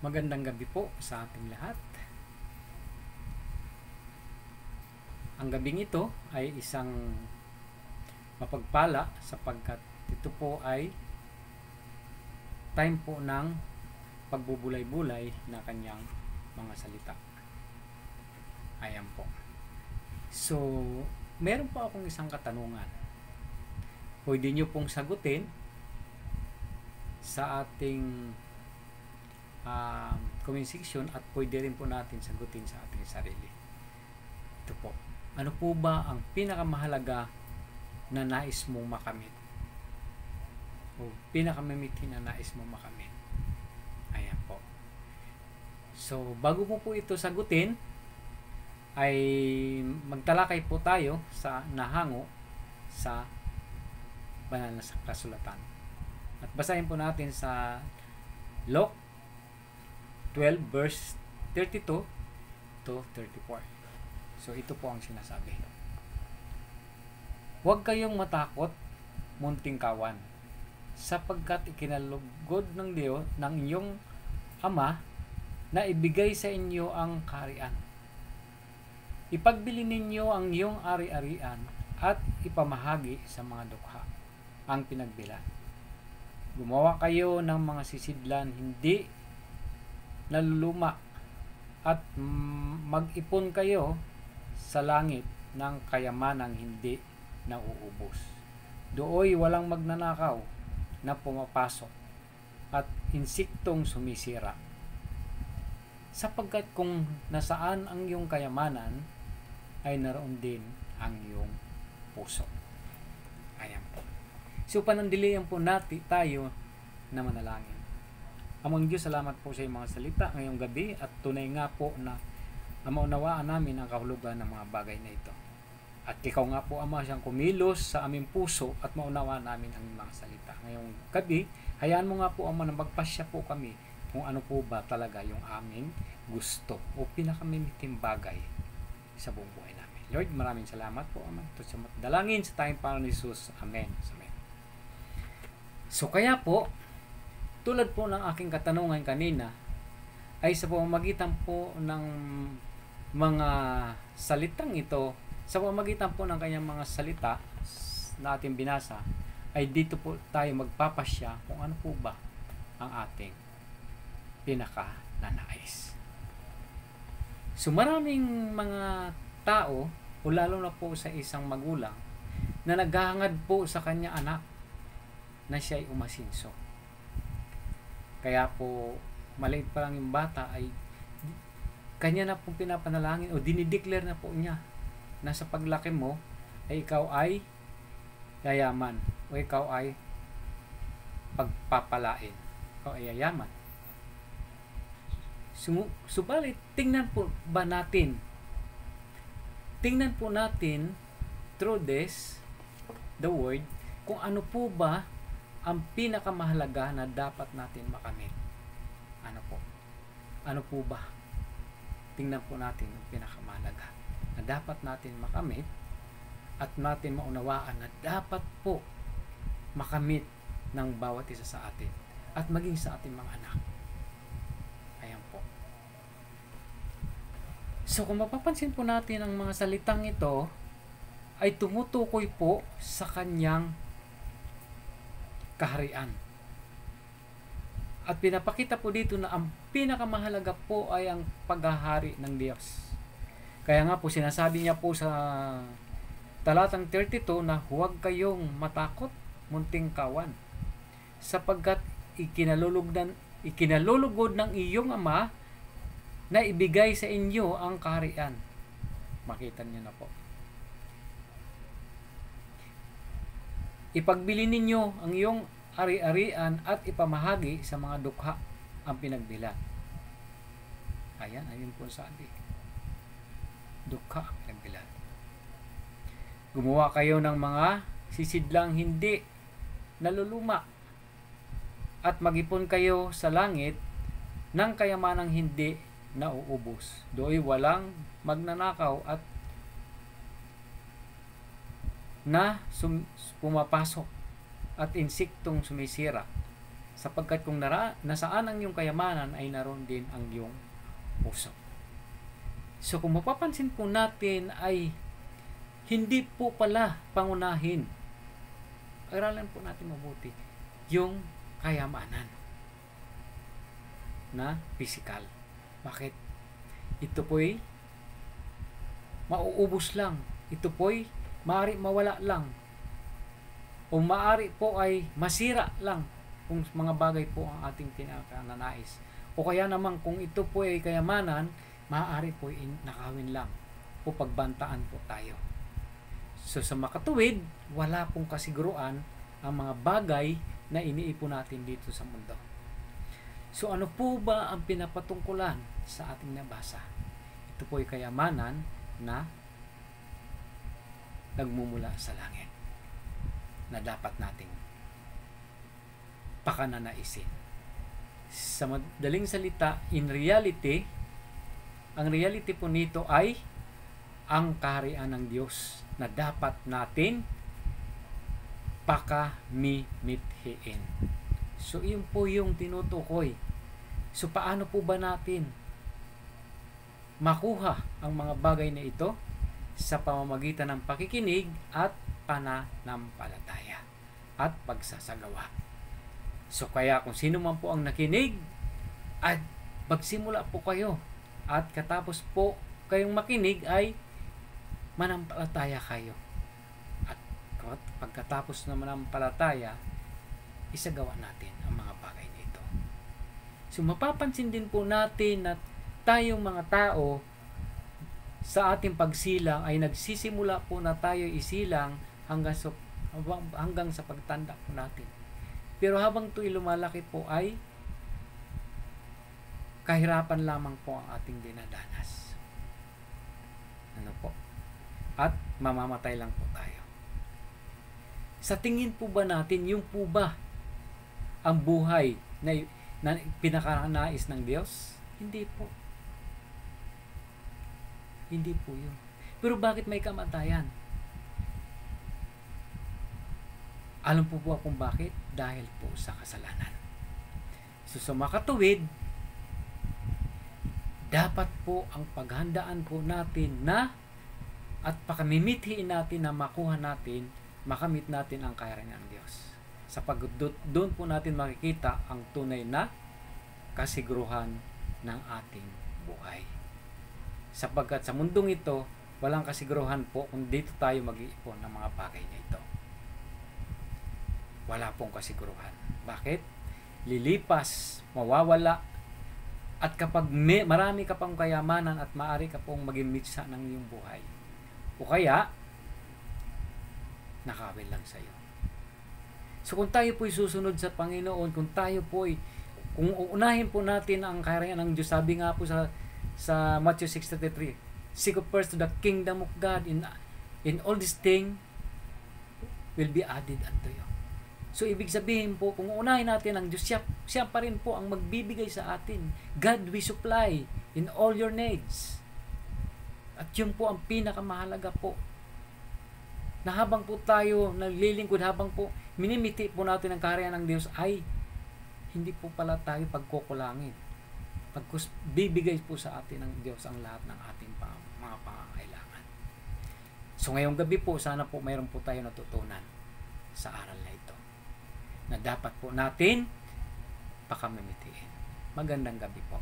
Magandang gabi po sa ating lahat. Ang gabing ito ay isang mapagpala sapagkat ito po ay time po ng pagbubulay-bulay na kanyang mga salita. Ayan po. So, meron po akong isang katanungan. Pwede nyo pong sagutin sa ating comment section at pwede rin po natin sagutin sa ating sarili. Ito po. Ano po ba ang pinakamahalaga na nais mong makamit? O pinakamimitin na nais mong makamit? Ayan po. So, bago mo po ito sagutin, ay magtalakay po tayo sa nahango sa banal na kasulatan. At basahin po natin sa Luke 12 verse 32 to 34. So ito po ang sinasabi. Huwag kayong matakot, munting kawan, sapagkat ikinalugod ng Diyos ng inyong Ama na ibigay sa inyo ang kaharian. Ipagbili ninyo ang iyong ari-arian at ipamahagi sa mga dukha ang pinagbilan. Gumawa kayo ng mga sisidlan hindi naluluma at mag-ipon kayo sa langit ng kayamanang hindi nauubos. Dooy walang magnanakaw na pumapasok at insiktong sumisira. Sapagkat kung nasaan ang iyong kayamanan, ay naroon din ang iyong puso. Ayan po. So panandilihan po natin tayo na manalangin. Amang Diyos, salamat po sa iyong mga salita ngayong gabi at tunay nga po na maunawaan namin ang kahulugan ng mga bagay na ito. At ikaw nga po, Ama, siyang kumilos sa aming puso at maunawaan namin ang mga salita. Ngayong gabi, hayaan mo nga po, Ama, na magpasya po kami kung ano po ba talaga yung aming gusto o pinakamimiting bagay sa buong buhay namin. Lord, maraming salamat po, Ama. Ito sa dalangin sa tayong Panginoon Jesus. Amen. Amen. So kaya po, tulad po ng aking katanungan kanina, ay sa pamamagitan po ng mga salitang ito, sa pamamagitan po ng kanyang mga salita na ating binasa, ay dito po tayo magpapasya kung ano po ba ang ating pinaka-nanais. So maraming mga tao, o lalo na po sa isang magulang, na naghahangad po sa kanya anak na siya ay umasinso. Kaya po, maliit pa lang yung bata ay kanya na pong pinapanalangin o dinideclare na po niya na sa paglaki mo ay ikaw ay yayaman o ikaw ay pagpapalain. Ikaw ay yayaman. Subalit, tingnan po natin through this, the word, kung ano po ba ang pinakamahalaga na dapat natin makamit. Ano po? Ano po ba? Tingnan po natin ang pinakamahalaga na dapat natin makamit at natin maunawaan na dapat po makamit ng bawat isa sa atin at maging sa ating mga anak. Ayan po. So kung mapapansin po natin ang mga salitang ito ay tumutukoy po sa kanyang kaharian. At pinapakita po dito na ang pinakamahalaga po ay ang paghahari ng Diyos. Kaya nga po sinasabi niya po sa talatang 32 na huwag kayong matakot, munting kawan, sapagkat ikinalulugod ng iyong Ama na ibigay sa inyo ang kaharian. Makita niyo na po. Ipagbili ninyo ang iyong ari-arian at ipamahagi sa mga dukha ang pinagbilan. Ayan, ayun po sabi. Dukha ang pinagbilan. Gumawa kayo ng mga sisidlang hindi naluluma at mag-ipon kayo sa langit ng kayamanang hindi nauubos. Do'y walang magnanakaw at na pumapasok at insiktong sumisira. Sapagkat kung nasaan ang iyong kayamanan ay naroon din ang iyong puso. So kung mapapansin po natin ay hindi po pala pangunahin, aralan po natin mabuti, yung kayamanan na physical. Bakit? Ito po'y mauubos lang. Ito po'y maaari mawala lang. O maaari po ay masira lang kung mga bagay po ang ating pinakananais. O kaya naman kung ito po ay kayamanan, maaari po ay nakawin lang o pagbantaan po tayo. So sa makatuwid, wala pong kasiguruan ang mga bagay na iniipon natin dito sa mundo. So ano po ba ang pinapatungkulan sa ating nabasa? Ito po ay kayamanan na nagmumula sa langit na dapat nating pakananaisin. Sa madaling salita, in reality, ang reality po nito ay ang kaharian ng Diyos na dapat natin pakamithiin. So, yun po yung tinutukoy. So, paano po ba natin makuha ang mga bagay na ito? Sa pamamagitan ng pakikinig at pananampalataya at pagsasagawa. So, kaya kung sino man po ang nakinig, at magsimula po kayo at katapos po kayong makinig ay manampalataya kayo. At pagkatapos na manampalataya, isagawa natin ang mga bagay na ito. So mapapansin din po natin na tayong mga tao sa ating pagsilang ay nagsisimula po na tayo isilang hanggang sa pagtanda po natin. Pero habang ito'y lumalaki po ay kahirapan lamang po ang ating dinadanas. Ano po? At mamamatay lang po tayo. Sa tingin po ba natin, yung po ba ang buhay na pinakanais ng Diyos? Hindi po. Hindi po yun. Pero bakit may kamatayan? Alam po po kung bakit? Dahil po sa kasalanan. So sa makatuwid, dapat po ang paghandaan po natin na at pakamimitiin natin na makuha natin, makamit natin ang kaharian ng Diyos. Sapagkat doon po natin makikita ang tunay na kasiguruhan ng ating buhay. Sapagkat sa mundong ito, walang kasiguruhan po kung dito tayo mag-iipon ng mga bagay na ito. Wala pong kasiguruhan. Bakit? Lilipas, mawawala, at kapag marami ka pang kayamanan at maaari ka pong maging mitsa ng iyong buhay. O kaya, nakawin lang sa iyo. So kung tayo po'y susunod sa Panginoon, kung uunahin po natin ang kaharian ng Diyos, sabi nga po sa Matthew 6:33, seek first the kingdom of God, in all this thing will be added unto you. So ibig sabihin po, kung uunahin natin ang Diyos, siya pa rin po ang magbibigay sa atin. God will supply in all your needs. At yun po ang pinakamahalaga po. Na habang po tayo naglilingkod, habang po minimiti po natin ang kaharian ng Diyos, ay hindi po pala tayo pagkukulangin. Pagkus bibigay po sa atin ng Diyos ang lahat ng ating mga pangangailangan. So ngayong gabi po, sana po mayroon po tayo natutunan sa aral na ito, na dapat po natin pakamimitiin. Magandang gabi po.